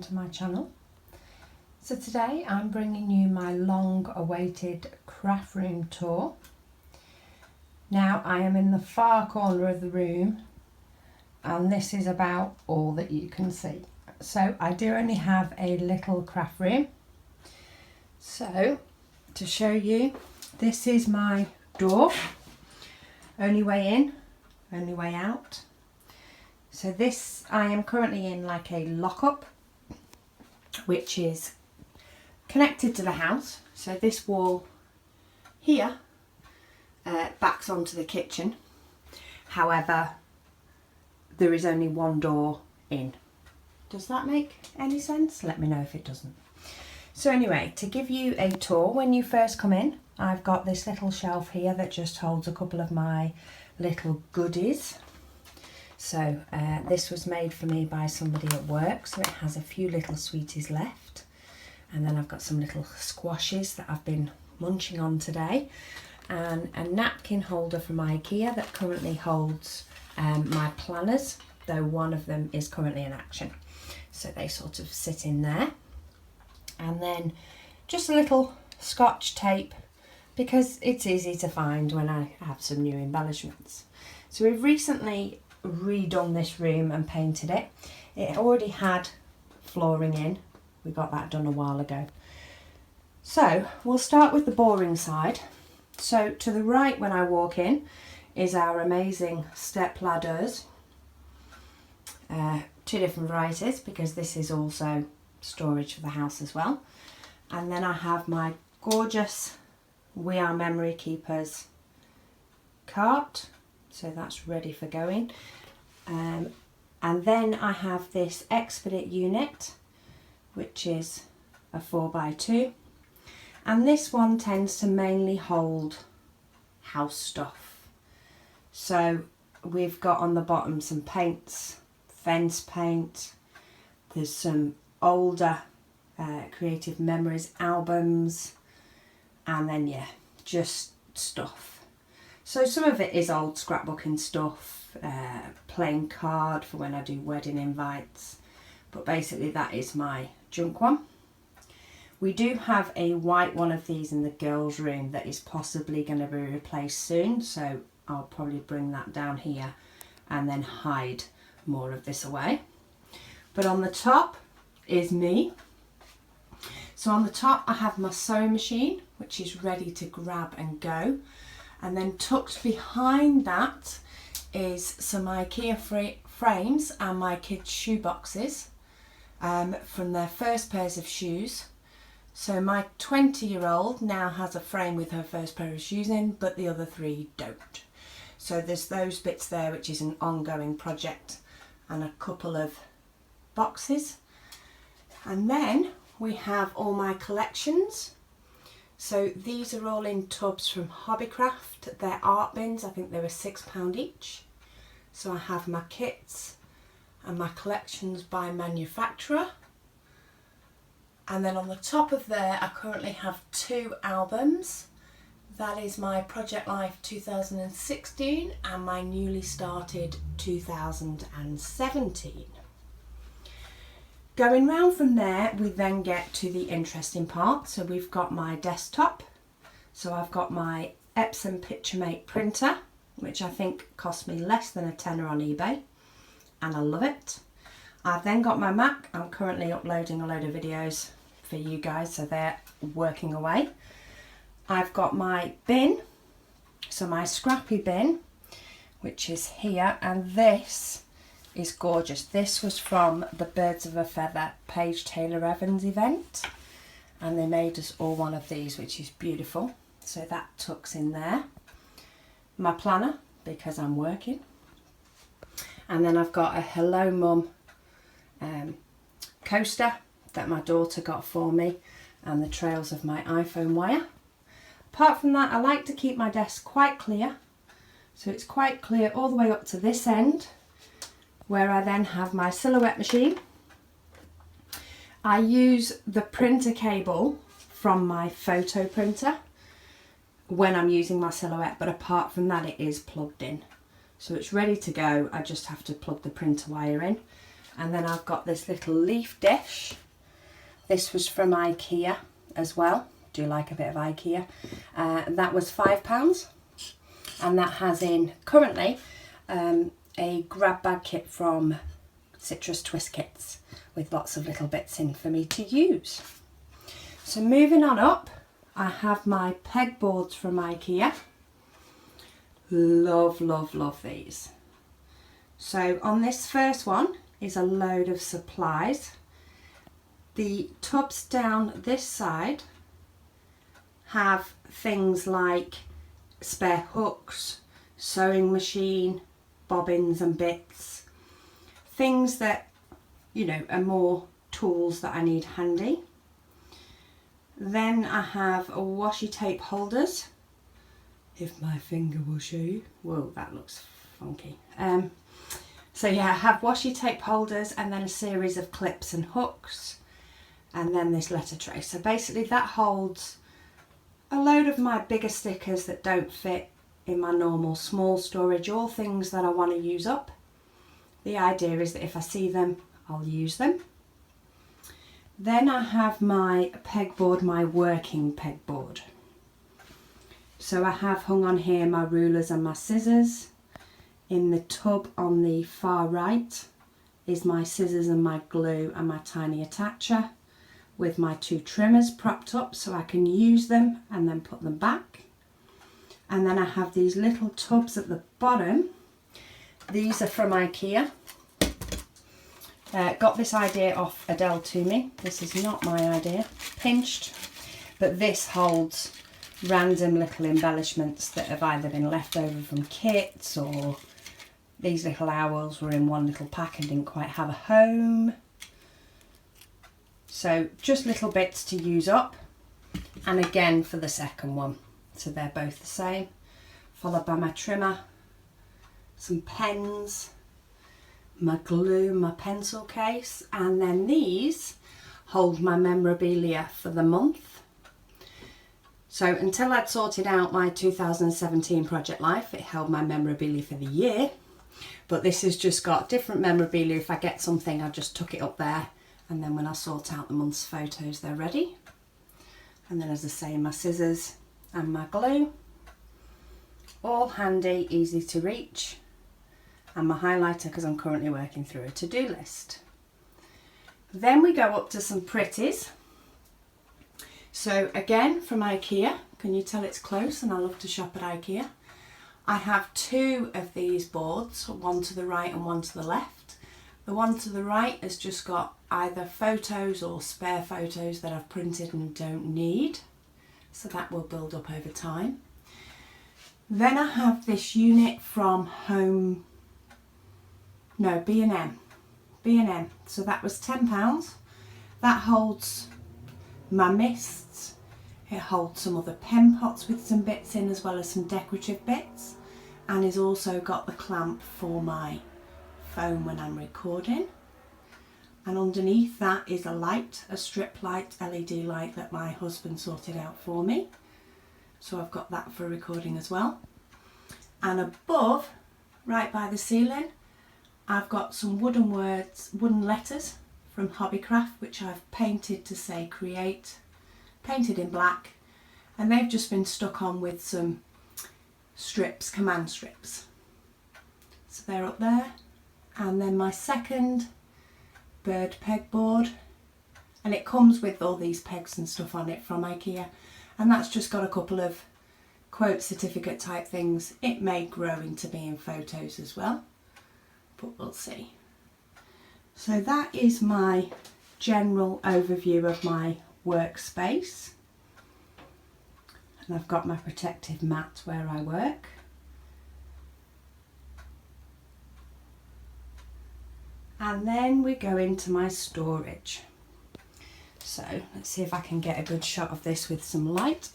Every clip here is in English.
welcome to my channel. So today I'm bringing you my long awaited craft room tour. Now I am in the far corner of the room and this is about all that you can see. So I do only have a little craft room. So to show you, this is my door. Only way in, only way out. So this, I am currently in like a lock-up, which is connected to the house. So this wall here backs onto the kitchen. However, there is only one door in. Does that make any sense? Let me know if it doesn't. So anyway, to give you a tour, when you first come in, I've got this little shelf here that just holds a couple of my little goodies. So this was made for me by somebody at work, so it has a few little sweeties left. And then I've got some little squashes that I've been munching on today. And a napkin holder from Ikea that currently holds my planners, though one of them is currently in action. So they sort of sit in there. And then just a little scotch tape, because it's easy to find when I have some new embellishments. So we've recently redone this room and painted it. It already had flooring in. We got that done a while ago. So we'll start with the boring side. So to the right when I walk in is our amazing step ladders. Two different varieties, because this is also storage for the house as well. And then I have my gorgeous We Are Memory Keepers cart. So that's ready for going. And then I have this Expedite unit, which is a 4x2. And this one tends to mainly hold house stuff. So we've got on the bottom some paints, fence paint. There's some older Creative Memories albums. And then, yeah, just stuff. So some of it is old scrapbooking stuff, playing card for when I do wedding invites, but basically that is my junk one. We do have a white one of these in the girls' room that is possibly going to be replaced soon, so I'll probably bring that down here and then hide more of this away. But on the top is me. So on the top I have my sewing machine, which is ready to grab and go. And then tucked behind that is some Ikea frames and my kids' shoe boxes from their first pairs of shoes. So my 20-year-old now has a frame with her first pair of shoes in, but the other three don't. So there's those bits there, which is an ongoing project, and a couple of boxes. And then we have all my collections. So these are all in tubs from Hobbycraft. They're art bins. I think they were £6 each. So I have my kits and my collections by manufacturer. And then on the top of there, I currently have 2 albums. That is my Project Life 2016 and my newly started 2017. Going round from there, we then get to the interesting part. So we've got my desktop. So I've got my Epson PictureMate printer, which I think cost me less than a tenner on eBay, and I love it. I've then got my Mac. I'm currently uploading a load of videos for you guys, so they're working away. I've got my bin, so my scrappy bin, which is here, and this is gorgeous. This was from the Birds of a Feather Paige Taylor Evans event, and they made us all one of these, which is beautiful. So that tucks in there. My planner, because I'm working. And then I've got a Hello Mum coaster that my daughter got for me, and the trails of my iPhone wire. Apart from that, I like to keep my desk quite clear. So it's quite clear all the way up to this end, where I then have my silhouette machine. I use the printer cable from my photo printer when I'm using my silhouette, but apart from that it is plugged in. So it's ready to go. I just have to plug the printer wire in. And then I've got this little leaf dish. This was from Ikea as well. Do like a bit of Ikea. That was £5. And that has in currently a grab bag kit from Citrus Twist Kits with lots of little bits in for me to use. So moving on up, I have my pegboards from Ikea. Love, love, love these. So on this first one is a load of supplies. The tubs down this side have things like spare hooks, sewing machine, bobbins and bits. Things that, you know, are more tools that I need handy. Then I have a washi tape holders. If my finger will show you. Whoa, that looks funky. So yeah, I have washi tape holders and then a series of clips and hooks. And then this letter tray. So basically that holds a load of my bigger stickers that don't fit in my normal small storage, or things that I want to use up. The idea is that if I see them, I'll use them. Then I have my pegboard, my working pegboard. So I have hung on here my rulers and my scissors. In the tub on the far right is my scissors and my glue and my tiny attacher, with my 2 trimmers propped up so I can use them and then put them back. And then I have these little tubs at the bottom. These are from Ikea. Got this idea off Adele to me. This is not my idea. Pinched. But this holds random little embellishments that have either been left over from kits, or these little owls were in one little pack and didn't quite have a home. So just little bits to use up. And again for the second one. So they're both the same. Followed by my trimmer, some pens, my glue, my pencil case, and then these hold my memorabilia for the month. So until I'd sorted out my 2017 project life, it held my memorabilia for the year. But this has just got different memorabilia. If I get something, I just tuck it up there. And then when I sort out the month's photos, they're ready. And then, as I say, my scissors and my glue. All handy, easy to reach. And my highlighter, because I'm currently working through a to-do list. Then we go up to some pretties. So again, from Ikea. Can you tell it's close? And I love to shop at Ikea. I have 2 of these boards, one to the right and one to the left. The one to the right has just got either photos or spare photos that I've printed and don't need. So that will build up over time. Then I have this unit from B&M. B&M. So that was £10. That holds my mists. It holds some other pen pots with some bits in, as well as some decorative bits. And has also got the clamp for my phone when I'm recording. And underneath that is a light, a strip light, LED light that my husband sorted out for me. So I've got that for recording as well. And above, right by the ceiling, I've got some wooden letters from Hobbycraft, which I've painted to say create, painted in black. And they've just been stuck on with some strips, command strips. So they're up there. And then my second bird pegboard, and it comes with all these pegs and stuff on it from Ikea, and that's just got a couple of quote certificate type things. It may grow into being photos as well, but we'll see. So that is my general overview of my workspace, and I've got my protective mat where I work. And then we go into my storage. So let's see if I can get a good shot of this with some light.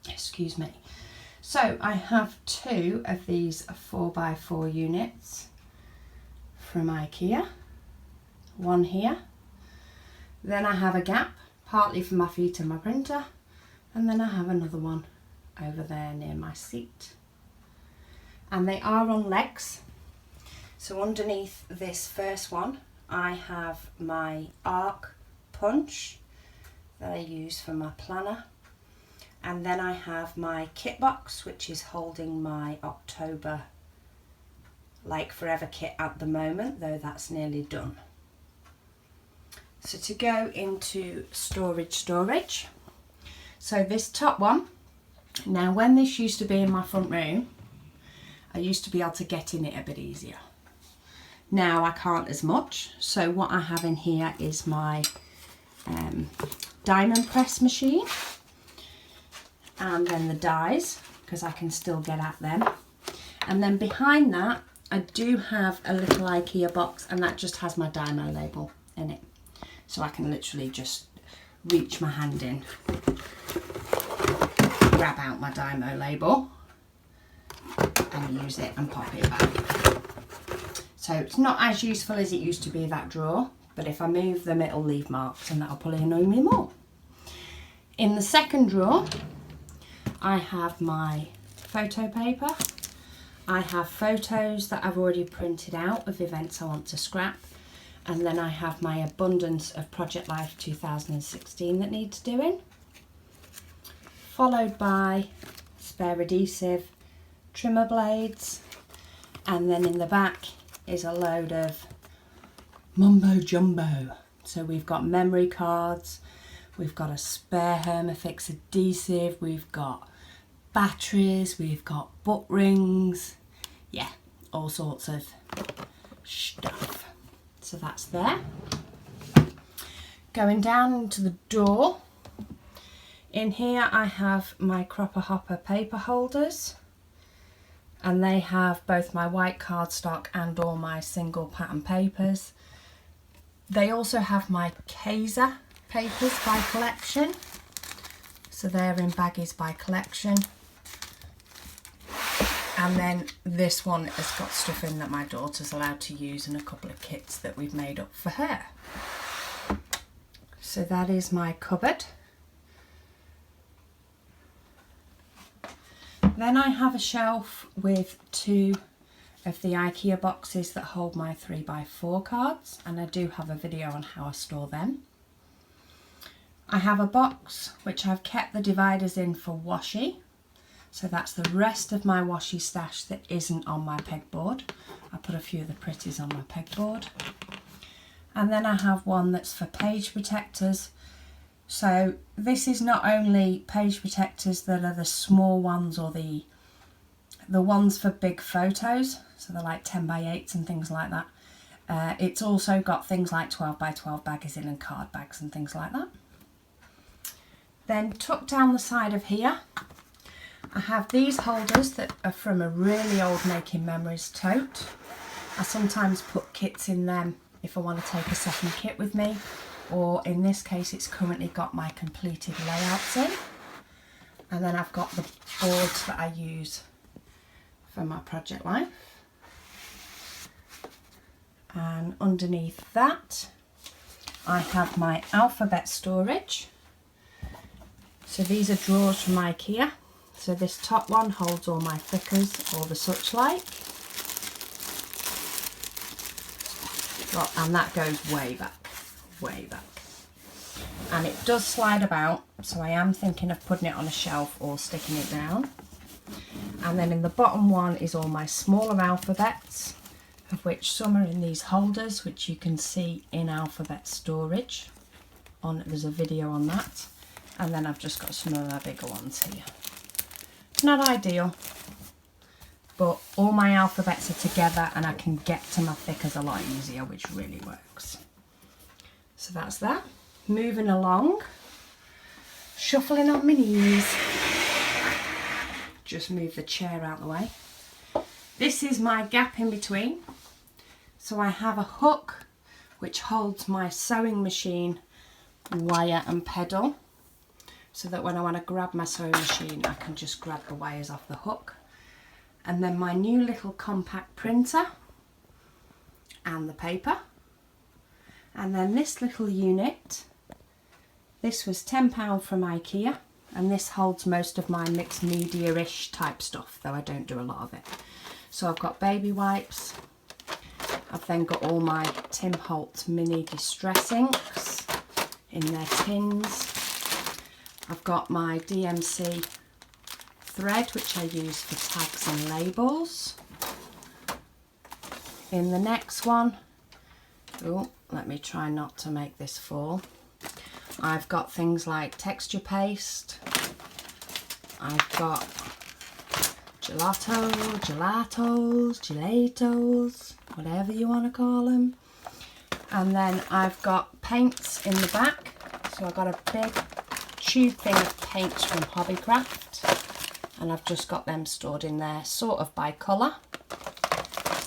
Excuse me. So I have 2 of these 4x4 units from Ikea. One here. Then I have a gap, partly for my feet and my printer. And then I have another one over there near my seat. And they are on legs. So underneath this first one I have my arc punch that I use for my planner, and then I have my kit box which is holding my October Like Forever kit at the moment, though that's nearly done. So to go into storage, so this top one, now when this used to be in my front room, I used to be able to get in it a bit easier. Now I can't as much, so what I have in here is my diamond press machine, and then the dies, because I can still get at them. And then behind that I do have a little Ikea box, and that just has my Dymo label in it. So I can literally just reach my hand in, grab out my Dymo label and use it and pop it back. So it's not as useful as it used to be, that drawer, but if I move them it'll leave marks, and that'll probably annoy me more. In the second drawer I have my photo paper. I have photos that I've already printed out of events I want to scrap, and then I have my abundance of Project Life 2016 that needs doing, followed by spare adhesive, trimmer blades, and then in the back is a load of mumbo jumbo. So we've got memory cards, we've got a spare Hermafix adhesive, we've got batteries, we've got butt rings, yeah, all sorts of stuff. So that's there. Going down into the door, in here I have my Cropper Hopper paper holders, and they have both my white cardstock and all my single pattern papers. They also have my Kaiser papers by collection, so they're in baggies by collection. And then this one has got stuff in that my daughter's allowed to use, and a couple of kits that we've made up for her. So that is my cupboard. Then I have a shelf with two of the Ikea boxes that hold my 3x4 cards, and I do have a video on how I store them. I have a box which I've kept the dividers in for washi. So that's the rest of my washi stash that isn't on my pegboard. I put a few of the pretties on my pegboard. And then I have one that's for page protectors. So this is not only page protectors that are the small ones or the ones for big photos, so they're like 10x8s and things like that. It's also got things like 12x12 baggies in and card bags and things like that. Then tucked down the side of here, I have these holders that are from a really old Making Memories tote. I sometimes put kits in them if I want to take a second kit with me, or in this case it's currently got my completed layouts in. And then I've got the boards that I use for my Project Life. And underneath that I have my alphabet storage. So these are drawers from Ikea. So this top one holds all my flickers or the such like. And that goes way back, way back. And it does slide about, so I am thinking of putting it on a shelf or sticking it down. And then in the bottom one is all my smaller alphabets, of which some are in these holders, which you can see in alphabet storage. There's a video on that. And then I've just got some of my bigger ones here. Not ideal, but all my alphabets are together and I can get to my flickers a lot easier, which really works. So that's that. Moving along, shuffling on my knees. Just move the chair out the way. This is my gap in between. So I have a hook which holds my sewing machine, wire and pedal, so that when I want to grab my sewing machine I can just grab the wires off the hook. And then my new little compact printer and the paper. And then this little unit, this was £10 from Ikea, and this holds most of my mixed media-ish type stuff, though I don't do a lot of it. So I've got baby wipes, I've then got all my Tim Holtz mini distress inks in their tins. I've got my DMC thread, which I use for tags and labels. In the next one, oh, let me try not to make this fall. I've got things like texture paste. I've got gelatos, whatever you want to call them. And then I've got paints in the back. So I've got a big tube thing of paints from Hobbycraft, and I've just got them stored in there, sort of by colour.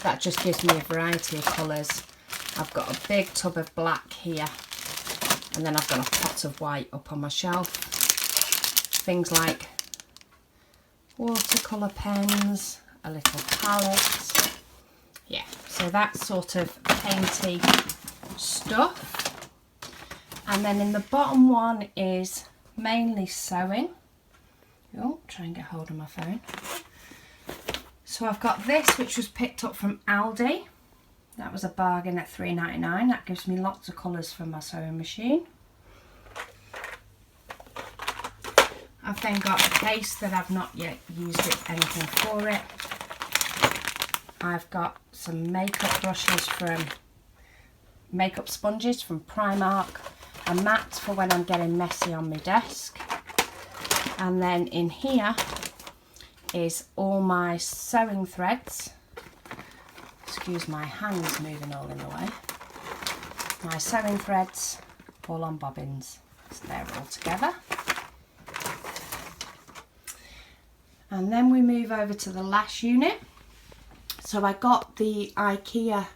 That just gives me a variety of colours. I've got a big tub of black here, and then I've got a pot of white up on my shelf. Things like watercolour pens, a little palette. Yeah, so that sort of painty stuff. And then in the bottom one is mainly sewing. Oh, try and get hold of my phone. So I've got this, which was picked up from Aldi. That was a bargain at £3.99. That gives me lots of colours for my sewing machine. I've then got a case that I've not yet used anything for it. I've got some makeup brushes from makeup sponges from Primark, a mat for when I'm getting messy on my desk. And then in here is all my sewing threads. Excuse my hands moving all in the way. My sewing threads all on bobbins. So they're all together. And then we move over to the lash unit. So I got the Ikea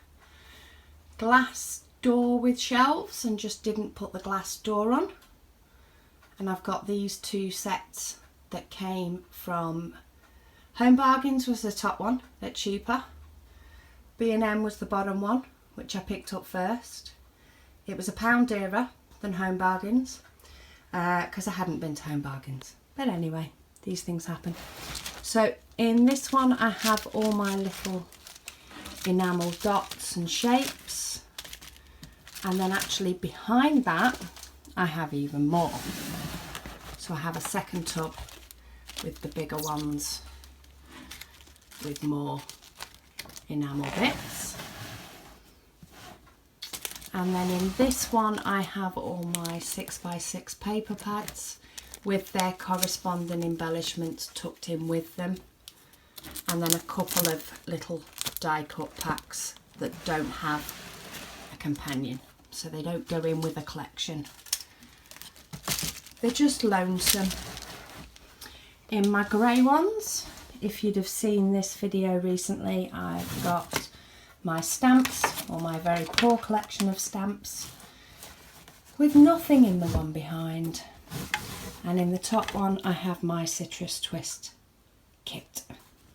glass door with shelves and just didn't put the glass door on. And I've got these two sets that came from Home Bargains, was the top one at cheaper. B&M was the bottom one, which I picked up first. It was £1 dearer than Home Bargains because I hadn't been to Home Bargains. But anyway, these things happen. So in this one I have all my little enamel dots and shapes, and then actually behind that I have even more. So I have a second tub with the bigger ones with more enamel bits. And then in this one I have all my 6x6 paper pads with their corresponding embellishments tucked in with them, and then a couple of little die cut packs that don't have a companion, so they don't go in with a collection. They're just lonesome. In my grey ones, if you'd have seen this video recently, I've got my stamps, or my very poor collection of stamps, with nothing in the one behind. And in the top one I have my citrus twist kit.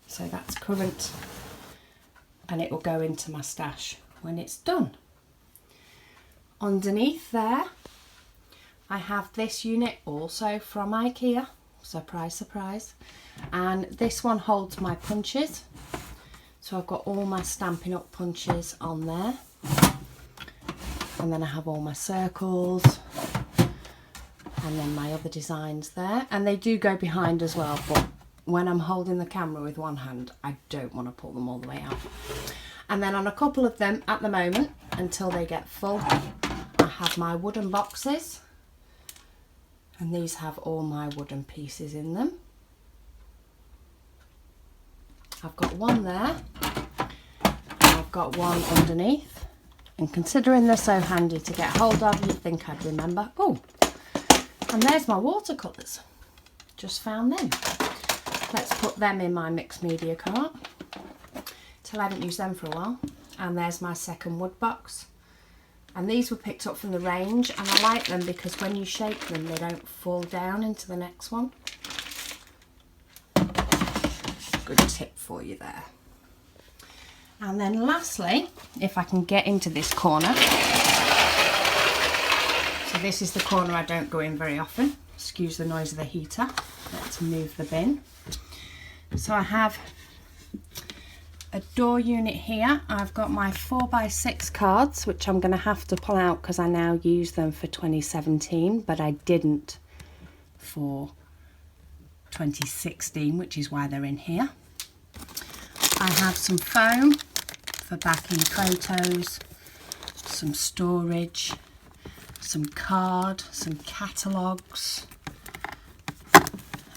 So that's current, and it will go into my stash when it's done. Underneath there I have this unit, also from Ikea, surprise surprise, and this one holds my punches. So I've got all my Stampin' Up punches on there, and then I have all my circles, and then my other designs there, and they do go behind as well, but when I'm holding the camera with one hand I don't want to pull them all the way out. And then on a couple of them at the moment, until they get full, I have my wooden boxes, and these have all my wooden pieces in them. I've got one there, and I've got one underneath, and considering they're so handy to get hold of, you'd think I'd remember. Oh, and there's my watercolours, just found them. Let's put them in my mixed media cart till I haven't used them for a while. And there's my second wood box, and these were picked up from the range, and I like them because when you shake them they don't fall down into the next one. Good tip for you there. And then lastly, if I can get into this corner, so this is the corner I don't go in very often, excuse the noise of the heater. Let's move the bin. So I have a door unit here. I've got my 4x6 cards, which I'm going to have to pull out because I now use them for 2017, but I didn't for 2016, which is why they're in here. I have some foam for backing photos, some storage, some card, some catalogues.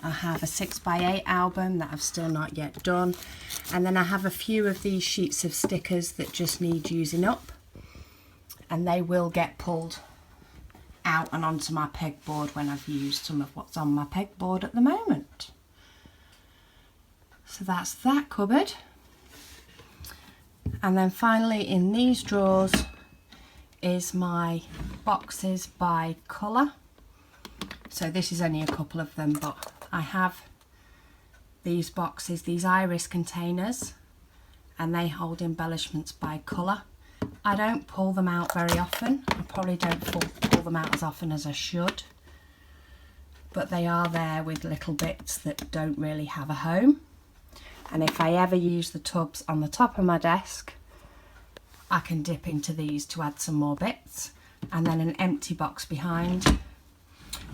I have a 6x8 album that I've still not yet done, and then I have a few of these sheets of stickers that just need using up, and they will get pulled out and onto my pegboard when I've used some of what's on my pegboard at the moment. So that's that cupboard. And then finally in these drawers is my boxes by colour. So this is only a couple of them, but I have these boxes, these iris containers, and they hold embellishments by colour. I don't pull them out very often. I probably don't pull them out as often as I should, but they are there with little bits that don't really have a home. And if I ever use the tubs on the top of my desk, I can dip into these to add some more bits, and then an empty box behind,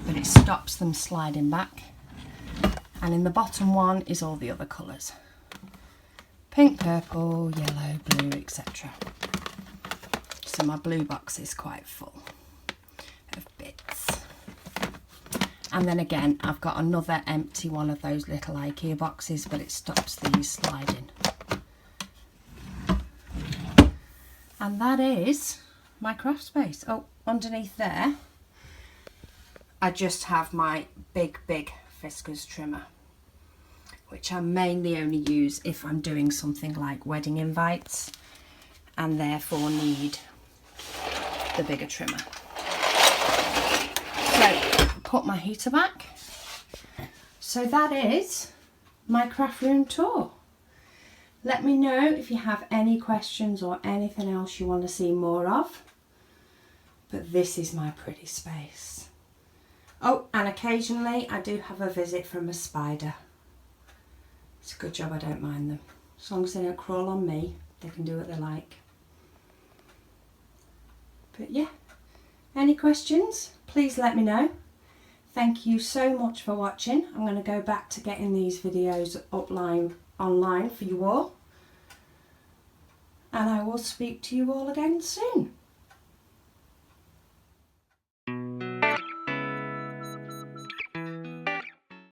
but it stops them sliding back. And in the bottom one is all the other colours: pink, purple, yellow, blue, etc. So my blue box is quite full of bits. And then again, I've got another empty one of those little Ikea boxes, but it stops these sliding. And that is my craft space. Oh, underneath there, I just have my big Fiskars trimmer, which I mainly only use if I'm doing something like wedding invites and therefore need the bigger trimmer. So put my heater back. So that is my craft room tour. Let me know if you have any questions or anything else you want to see more of. But this is my pretty space. Oh, and occasionally I do have a visit from a spider. It's a good job I don't mind them. As long as they don't crawl on me, they can do what they like. But yeah, any questions, please let me know. Thank you so much for watching. I'm going to go back to getting these videos online for you all. And I will speak to you all again soon.